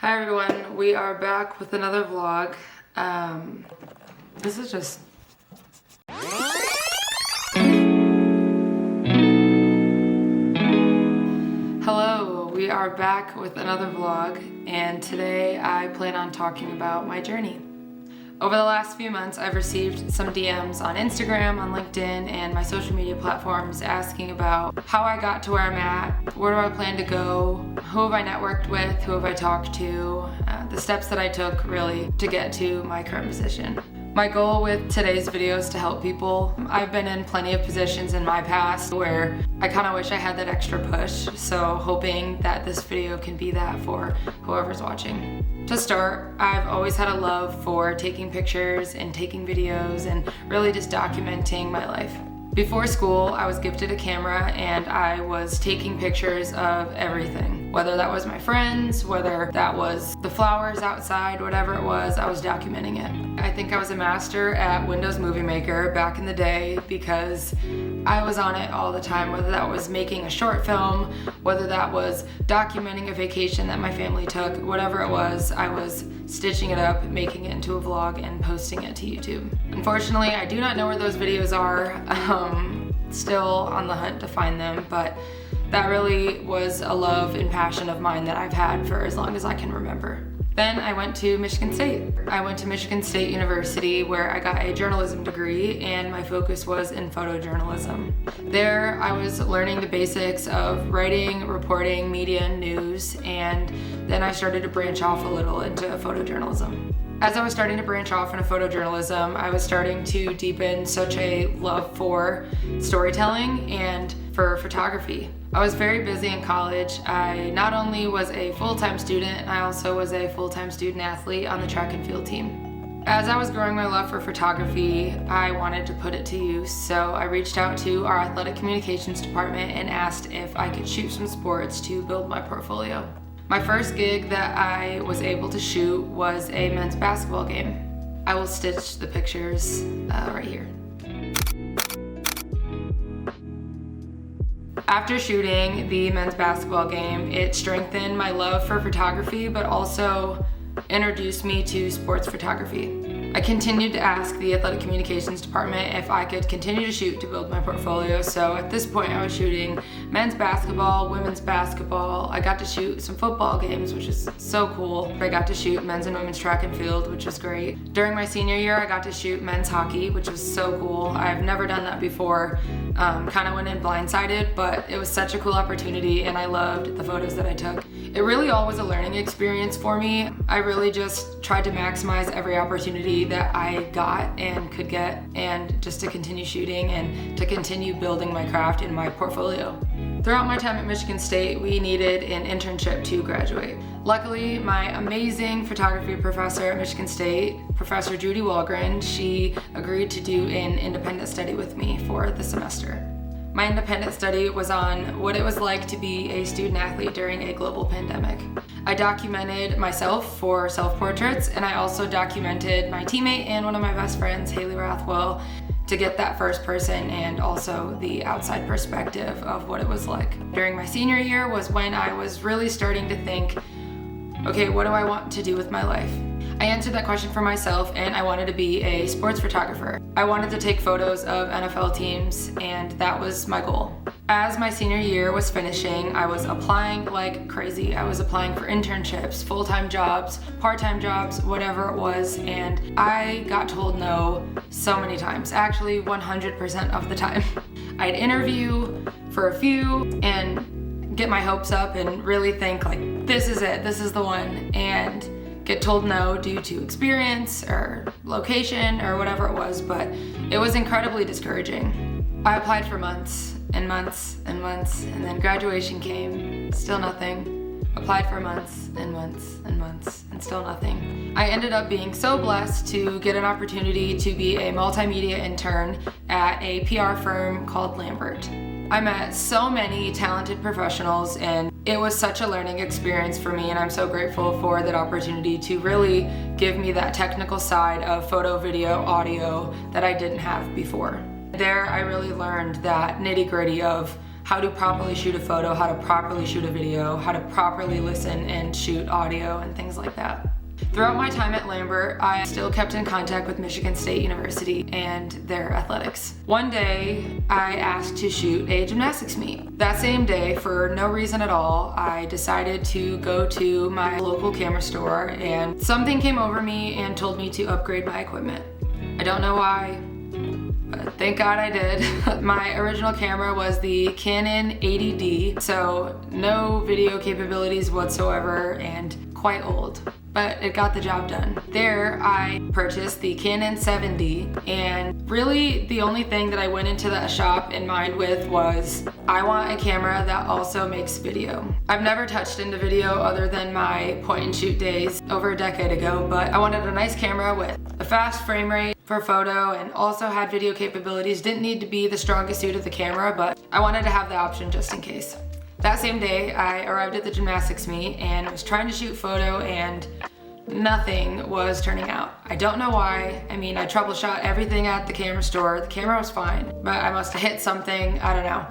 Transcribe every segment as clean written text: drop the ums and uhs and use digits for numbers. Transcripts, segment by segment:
Hi everyone, we are back with another vlog. This is just... Hello, we are back with another vlog, and today I plan on talking about my journey. Over the last few months, I've received some DMs on Instagram, on LinkedIn, and my social media platforms asking about how I got to where I'm at, where do I plan to go, who have I networked with, who have I talked to, the steps that I took really to get to my current position. My goal with today's video is to help people. I've been in plenty of positions in my past where I kind of wish I had that extra push, so hoping that this video can be that for whoever's watching. To start, I've always had a love for taking pictures and taking videos and really just documenting my life. Before school, I was gifted a camera and I was taking pictures of everything. Whether that was my friends, whether that was the flowers outside, whatever it was, I was documenting it. I think I was a master at Windows Movie Maker back in the day because I was on it all the time, whether that was making a short film, whether that was documenting a vacation that my family took, whatever it was, I was stitching it up, making it into a vlog, and posting it to YouTube. Unfortunately, I do not know where those videos are. Still on the hunt to find them, but that really was a love and passion of mine that I've had for as long as I can remember. Then I went to Michigan State. I went to Michigan State University where I got a journalism degree and my focus was in photojournalism. There I was learning the basics of writing, reporting, media, and news, and then I started to branch off a little into photojournalism. As I was starting to branch off into photojournalism, I was starting to deepen such a love for storytelling and for photography. I was very busy in college. I not only was a full-time student, I also was a full-time student athlete on the track and field team. As I was growing my love for photography, I wanted to put it to use, so I reached out to our athletic communications department and asked if I could shoot some sports to build my portfolio. My first gig that I was able to shoot was a men's basketball game. I will stitch the pictures right here. After shooting the men's basketball game, it strengthened my love for photography, but also introduced me to sports photography. I continued to ask the athletic communications department if I could continue to shoot to build my portfolio, so at this point I was shooting men's basketball, women's basketball. I got to shoot some football games, which is so cool. I got to shoot men's and women's track and field, which was great. During my senior year, I got to shoot men's hockey, which was so cool. I've never done that before. Kind of went in blindsided, but it was such a cool opportunity and I loved the photos that I took. It really all was a learning experience for me. I really just tried to maximize every opportunity that I got and could get, and just to continue shooting and to continue building my craft in my portfolio. Throughout my time at Michigan State, we needed an internship to graduate. Luckily, my amazing photography professor at Michigan State, Professor Judy Walgren, she agreed to do an independent study with me for the semester. My independent study was on what it was like to be a student athlete during a global pandemic. I documented myself for self-portraits, and I also documented my teammate and one of my best friends, Haley Rathwell, to get that first person and also the outside perspective of what it was like. During my senior year was when I was really starting to think, okay, what do I want to do with my life? I answered that question for myself and I wanted to be a sports photographer. I wanted to take photos of NFL teams and that was my goal. As my senior year was finishing, I was applying like crazy. I was applying for internships, full-time jobs, part-time jobs, whatever it was, and I got told no so many times, actually 100% of the time. I'd interview for a few and get my hopes up and really think like, this is it, this is the one, and get told no due to experience or location or whatever it was, but it was incredibly discouraging. I applied for months and months and months, and then graduation came, still nothing. Applied for months and months and months, and still nothing. I ended up being so blessed to get an opportunity to be a multimedia intern at a PR firm called Lambert. I met so many talented professionals and it was such a learning experience for me, and I'm so grateful for that opportunity to really give me that technical side of photo, video, audio that I didn't have before. There I really learned that nitty-gritty of how to properly shoot a photo, how to properly shoot a video, how to properly listen and shoot audio and things like that. Throughout my time at Lambert, I still kept in contact with Michigan State University and their athletics. One day, I asked to shoot a gymnastics meet. That same day, for no reason at all, I decided to go to my local camera store, and something came over me and told me to upgrade my equipment. I don't know why, but thank God I did. My original camera was the Canon 80D, so no video capabilities whatsoever and quite old, but it got the job done. There, I purchased the Canon 7D, and really the only thing that I went into that shop in mind with was, I want a camera that also makes video. I've never touched into video other than my point and shoot days over a decade ago, but I wanted a nice camera with a fast frame rate for photo and also had video capabilities. Didn't need to be the strongest suit of the camera, but I wanted to have the option just in case. That same day, I arrived at the gymnastics meet and was trying to shoot photo, and nothing was turning out. I don't know why. I mean, I troubleshot everything at the camera store. The camera was fine, but I must have hit something. I don't know.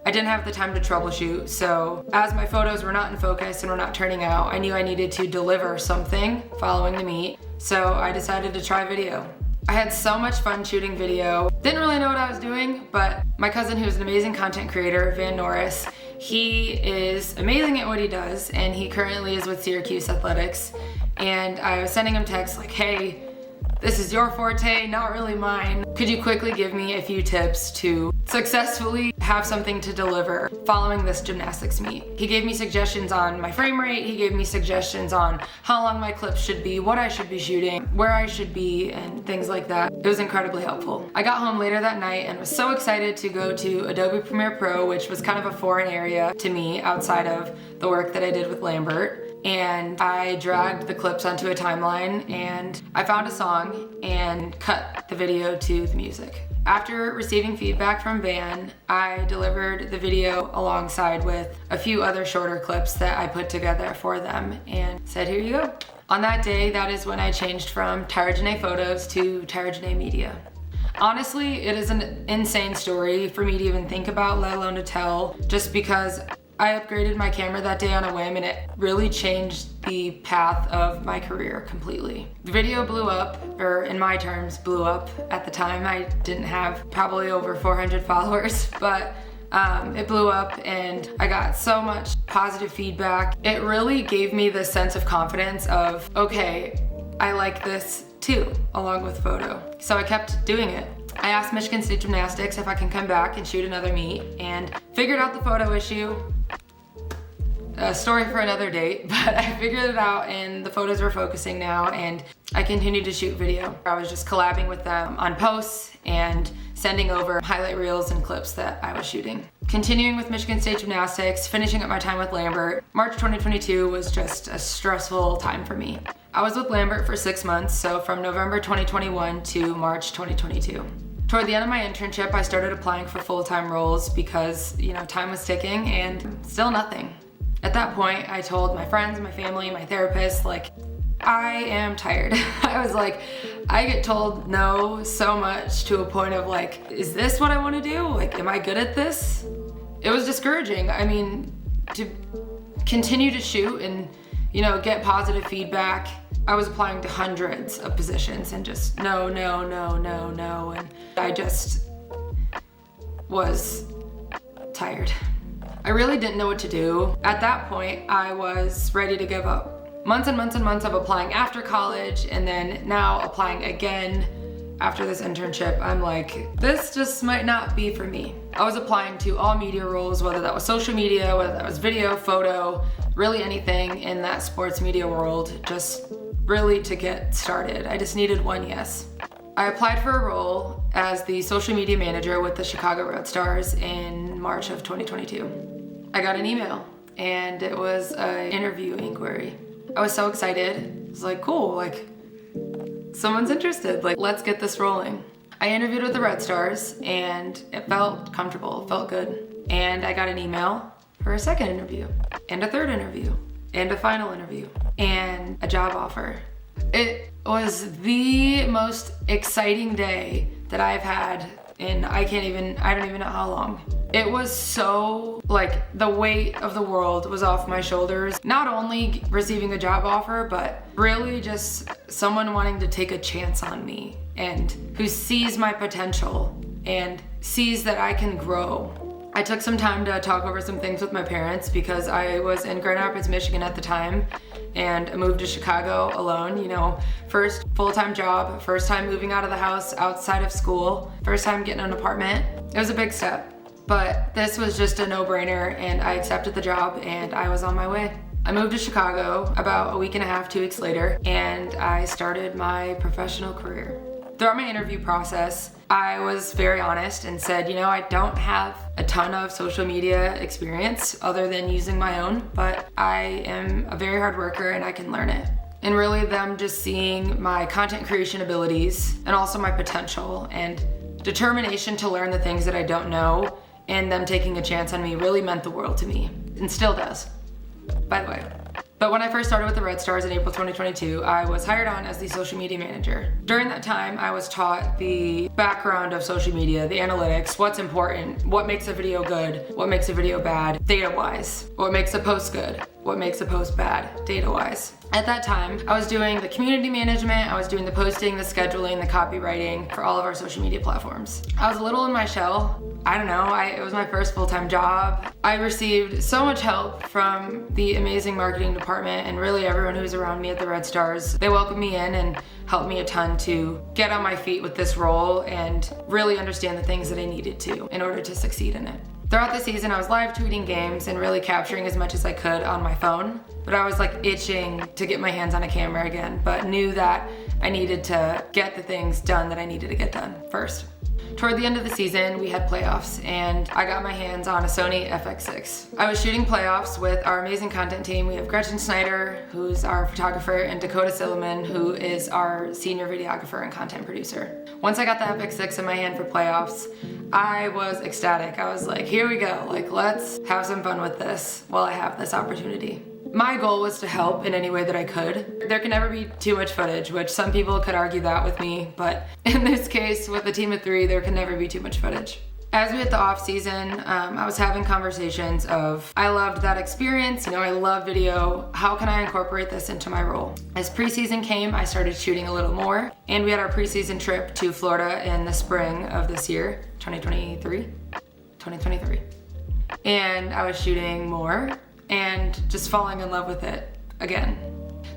I didn't have the time to troubleshoot, so as my photos were not in focus and were not turning out, I knew I needed to deliver something following the meet, so I decided to try video. I had so much fun shooting video. Didn't really know what I was doing, but my cousin, who's an amazing content creator, Van Norris, he is amazing at what he does, and he currently is with Syracuse Athletics. And I was sending him texts like, hey, this is your forte, not really mine. Could you quickly give me a few tips to successfully have something to deliver following this gymnastics meet? He gave me suggestions on my frame rate, he gave me suggestions on how long my clips should be, what I should be shooting, where I should be, and things like that. It was incredibly helpful. I got home later that night and was so excited to go to Adobe Premiere Pro, which was kind of a foreign area to me outside of the work that I did with Lambert. And I dragged the clips onto a timeline, and I found a song and cut the video to the music. After receiving feedback from Van, I delivered the video alongside with a few other shorter clips that I put together for them and said, here you go. On that day, that is when I changed from Tyra Janae Photos to Tyra Janae Media. Honestly, it is an insane story for me to even think about, let alone to tell, just because I upgraded my camera that day on a whim, and it really changed the path of my career completely. The video blew up, or in my terms, blew up. At the time, I didn't have probably over 400 followers, but it blew up and I got so much positive feedback. It really gave me this sense of confidence of, okay, I like this too, along with photo. So I kept doing it. I asked Michigan State Gymnastics if I can come back and shoot another meet, and figured out the photo issue. A story for another date, but I figured it out and the photos were focusing now, and I continued to shoot video. I was just collabing with them on posts and sending over highlight reels and clips that I was shooting. Continuing with Michigan State Gymnastics, finishing up my time with Lambert, March 2022 was just a stressful time for me. I was with Lambert for 6 months, so from November 2021 to March 2022. Toward the end of my internship, I started applying for full-time roles because, time was ticking and still nothing. At that point, I told my friends, my family, my therapist, I am tired. I was like, I get told no so much to a point of is this what I want to do? Am I good at this? It was discouraging. I mean, to continue to shoot and, get positive feedback, I was applying to hundreds of positions and just no. And I just was tired. I really didn't know what to do. At that point, I was ready to give up. Months and months and months of applying after college, and then now applying again after this internship. I'm like, this just might not be for me. I was applying to all media roles, whether that was social media, whether that was video, photo, really anything in that sports media world, just really to get started. I just needed one yes. I applied for a role as the social media manager with the Chicago Red Stars in March of 2022. I got an email and it was an interview inquiry. I was so excited. It was cool, someone's interested, let's get this rolling. I interviewed with the Red Stars and it felt comfortable, it felt good. And I got an email for a second interview and a third interview and a final interview and a job offer. It was the most exciting day that I've had and I don't even know how long. It was so, like, the weight of the world was off my shoulders. Not only receiving a job offer, but really just someone wanting to take a chance on me and who sees my potential and sees that I can grow. I took some time to talk over some things with my parents because I was in Grand Rapids, Michigan at the time, and I moved to Chicago alone, you know, first full-time job, first time moving out of the house outside of school, first time getting an apartment. It was a big step, but this was just a no-brainer, and I accepted the job and I was on my way. I moved to Chicago about a week and a half, 2 weeks later, and I started my professional career. Throughout my interview process, I was very honest and said, you know, I don't have a ton of social media experience other than using my own, but I am a very hard worker and I can learn it. And really them just seeing my content creation abilities and also my potential and determination to learn the things that I don't know, and them taking a chance on me really meant the world to me, and still does, by the way. But when I first started with the Red Stars in April 2022, I was hired on as the social media manager. During that time, I was taught the background of social media, the analytics, what's important, what makes a video good, what makes a video bad, data-wise, what makes a post good, what makes a post bad, data-wise. At that time, I was doing the community management, I was doing the posting, the scheduling, the copywriting for all of our social media platforms. I was a little in my shell. I don't know, it was my first full-time job. I received so much help from the amazing marketing department and really everyone who was around me at the Red Stars. They welcomed me in and helped me a ton to get on my feet with this role and really understand the things that I needed to in order to succeed in it. Throughout the season, I was live tweeting games and really capturing as much as I could on my phone, but I was like itching to get my hands on a camera again, but knew that I needed to get the things done that I needed to get done first. Toward the end of the season, we had playoffs, and I got my hands on a Sony FX6. I was shooting playoffs with our amazing content team. We have Gretchen Snyder, who's our photographer, and Dakota Silliman, who is our senior videographer and content producer. Once I got the FX6 in my hand for playoffs, I was ecstatic. I was like, here we go, like, let's have some fun with this while I have this opportunity. My goal was to help in any way that I could. There can never be too much footage, which some people could argue that with me, but in this case, with a team of 3, there can never be too much footage. As we hit the off season, I was having conversations of, I loved that experience, you know, I love video, how can I incorporate this into my role? As preseason came, I started shooting a little more, and we had our preseason trip to Florida in the spring of this year, 2023. And I was shooting more and just falling in love with it again.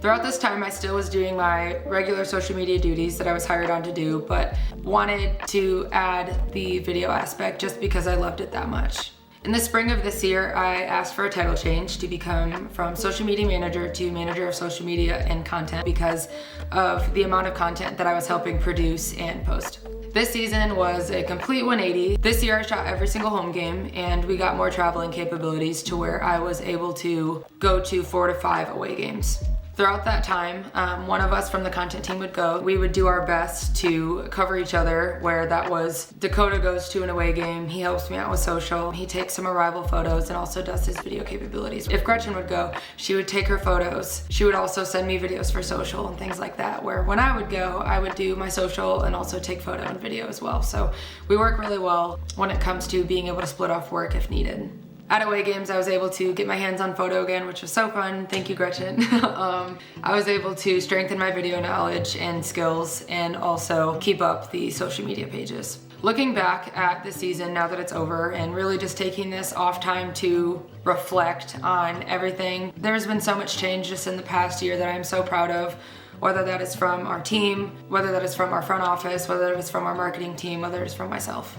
Throughout this time, I still was doing my regular social media duties that I was hired on to do, but wanted to add the video aspect just because I loved it that much. In the spring of this year, I asked for a title change to become from social media manager to manager of social media and content because of the amount of content that I was helping produce and post. This season was a complete 180. This year I shot every single home game, and we got more traveling capabilities to where I was able to go to 4 to 5 away games. Throughout that time, one of us from the content team would go. We would do our best to cover each other, where that was Dakota goes to an away game, he helps me out with social, he takes some arrival photos and also does his video capabilities. If Gretchen would go, she would take her photos. She would also send me videos for social and things like that, where when I would go, I would do my social and also take photo and video as well. So we work really well when it comes to being able to split off work if needed. At away games, I was able to get my hands on photo again, which was so fun. Thank you, Gretchen. I was able to strengthen my video knowledge and skills and also keep up the social media pages. Looking back at the season now that it's over and really just taking this off time to reflect on everything, there's been so much change just in the past year that I'm so proud of. Whether that is from our team, whether that is from our front office, whether that is from our marketing team, whether it's from myself.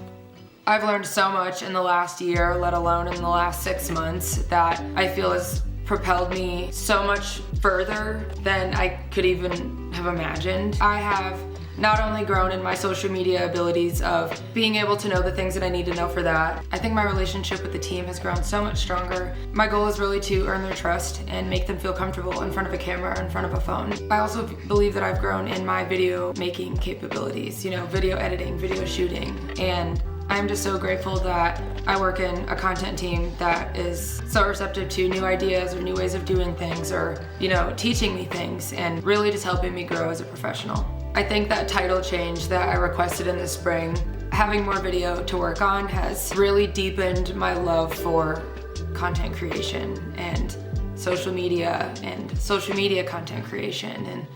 I've learned so much in the last year, let alone in the last 6 months, that I feel has propelled me so much further than I could even have imagined. I have not only grown in my social media abilities of being able to know the things that I need to know for that, I think my relationship with the team has grown so much stronger. My goal is really to earn their trust and make them feel comfortable in front of a camera or in front of a phone. I also believe that I've grown in my video making capabilities, you know, video editing, video shooting, and I'm just so grateful that I work in a content team that is so receptive to new ideas or new ways of doing things, or, you know, teaching me things and really just helping me grow as a professional. I think that title change that I requested in the spring having more video to work on has really deepened my love for content creation and social media content creation, and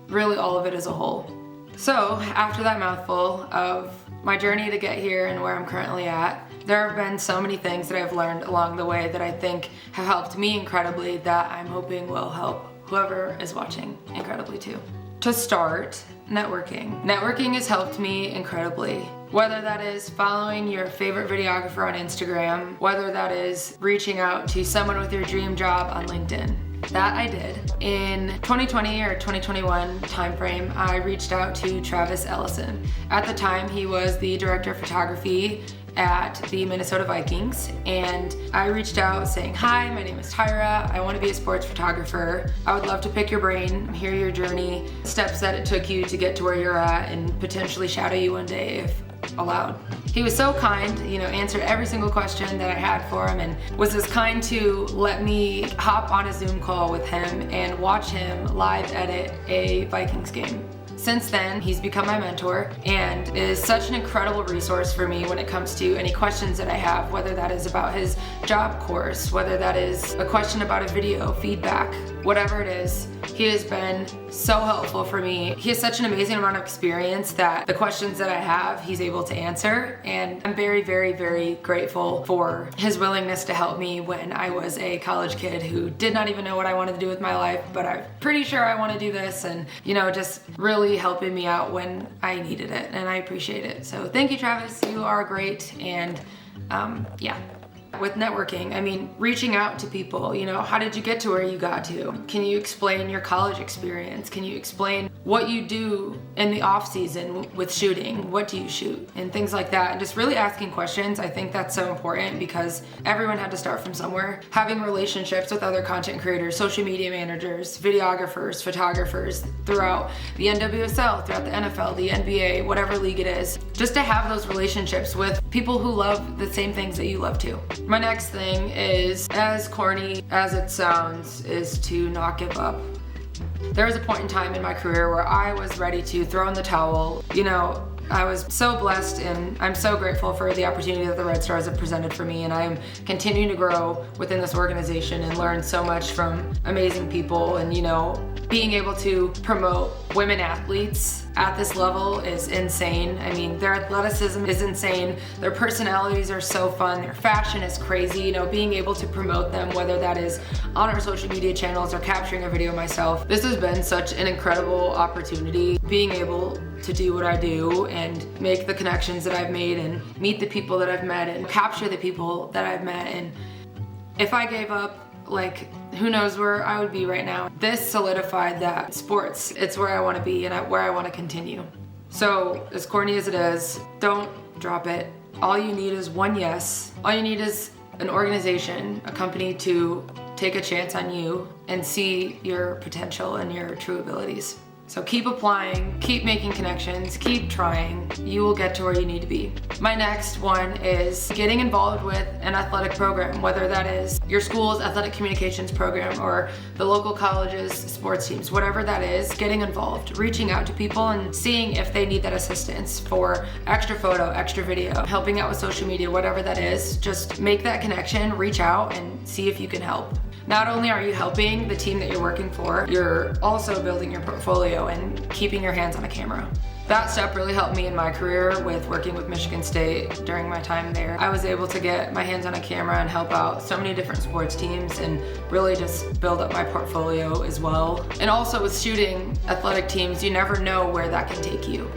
really all of it as a whole. So after that mouthful of my journey to get here and where I'm currently at, there have been so many things that I've learned along the way that I think have helped me incredibly, that I'm hoping will help whoever is watching incredibly too. To start, networking. Networking has helped me incredibly. Whether that is following your favorite videographer on Instagram, whether that is reaching out to someone with your dream job on LinkedIn. That I did. In 2020 or 2021 timeframe, I reached out to Travis Ellison. At the time, he was the director of photography at the Minnesota Vikings, and I reached out saying, "Hi, my name is Tyra. I want to be a sports photographer. I would love to pick your brain, hear your journey, steps that it took you to get to where you're at, and potentially shadow you one day if allowed." He was so kind, answered every single question that I had for him, and was as kind to let me hop on a Zoom call with him and watch him live edit a Vikings game. Since then, he's become my mentor and is such an incredible resource for me when it comes to any questions that I have, whether that is about his job course, whether that is a question about a video, feedback, whatever it is. He has been so helpful for me. He has such an amazing amount of experience that the questions that I have, he's able to answer, and I'm very, very, very grateful for his willingness to help me when I was a college kid who did not even know what I wanted to do with my life, but I'm pretty sure I want to do this, and just really helping me out when I needed it, and I appreciate it. So thank you, Travis. You are great, and yeah. With networking, reaching out to people, how did you get to where you got to? Can you explain your college experience? Can you explain what you do in the off season with shooting? What do you shoot? And things like that. And just really asking questions. I think that's so important because everyone had to start from somewhere. Having relationships with other content creators, social media managers, videographers, photographers throughout the NWSL, throughout the NFL, the NBA, whatever league it is. Just to have those relationships with people who love the same things that you love too. My next thing is, as corny as it sounds, is to not give up. There was a point in time in my career where I was ready to throw in the towel. I was so blessed, and I'm so grateful for the opportunity that the Red Stars have presented for me, and I am continuing to grow within this organization and learn so much from amazing people. And being able to promote women athletes at this level is insane. Their athleticism is insane. Their personalities are so fun. Their fashion is crazy. Being able to promote them, whether that is on our social media channels or capturing a video myself. This has been such an incredible opportunity, being able to do what I do and make the connections that I've made and meet the people that I've met and capture the people that I've met. And if I gave up, who knows where I would be right now. This solidified that sports, it's where I want to be and where I want to continue. So as corny as it is, don't drop it. All you need is one yes. All you need is an organization, a company to take a chance on you and see your potential and your true abilities. So keep applying, keep making connections, keep trying. You will get to where you need to be. My next one is getting involved with an athletic program, whether that is your school's athletic communications program or the local college's sports teams, whatever that is, getting involved, reaching out to people and seeing if they need that assistance for extra photo, extra video, helping out with social media, whatever that is. Just make that connection, reach out and see if you can help. Not only are you helping the team that you're working for, you're also building your portfolio and keeping your hands on a camera. That step really helped me in my career with working with Michigan State during my time there. I was able to get my hands on a camera and help out so many different sports teams and really just build up my portfolio as well. And also with shooting athletic teams, you never know where that can take you.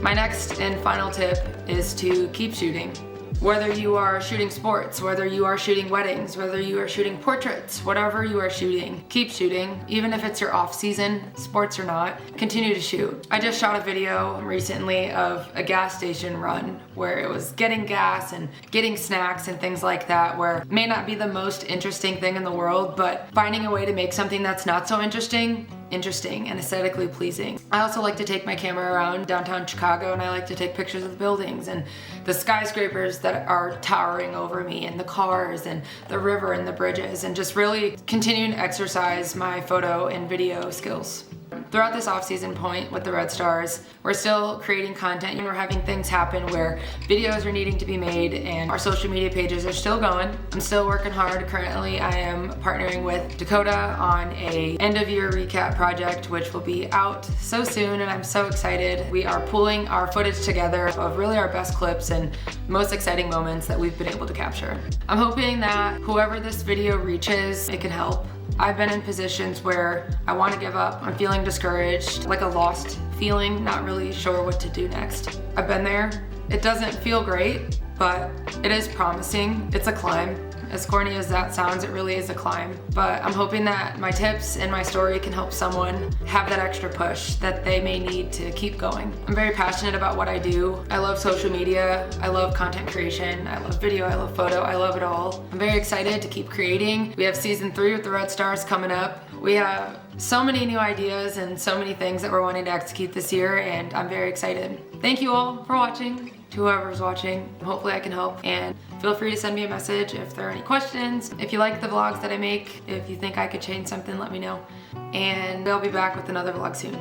My next and final tip is to keep shooting. Whether you are shooting sports, whether you are shooting weddings, whether you are shooting portraits, whatever you are shooting, keep shooting. Even if it's your off season, sports or not, continue to shoot. I just shot a video recently of a gas station run where it was getting gas and getting snacks and things like that, where it may not be the most interesting thing in the world, but finding a way to make something that's not so interesting and aesthetically pleasing. I also like to take my camera around downtown Chicago, and I like to take pictures of the buildings and the skyscrapers that are towering over me and the cars and the river and the bridges, and just really continuing to exercise my photo and video skills. Throughout this off-season point with the Red Stars, we're still creating content and we're having things happen where videos are needing to be made and our social media pages are still going. I'm still working hard. Currently, I am partnering with Dakota on a end-of-year recap project, which will be out so soon, and I'm so excited. We are pulling our footage together of really our best clips and most exciting moments that we've been able to capture. I'm hoping that whoever this video reaches, it can help. I've been in positions where I want to give up. I'm feeling discouraged, like a lost feeling, not really sure what to do next. I've been there. It doesn't feel great, but it is promising. It's a climb. As corny as that sounds, it really is a climb. But I'm hoping that my tips and my story can help someone have that extra push that they may need to keep going. I'm very passionate about what I do. I love social media. I love content creation. I love video. I love photo. I love it all. I'm very excited to keep creating. We have season 3 with the Red Stars coming up. We have so many new ideas and so many things that we're wanting to execute this year, and I'm very excited. Thank you all for watching. To whoever's watching, hopefully I can help, and feel free to send me a message if there are any questions. If you like the vlogs that I make, if you think I could change something, let me know. And I'll be back with another vlog soon.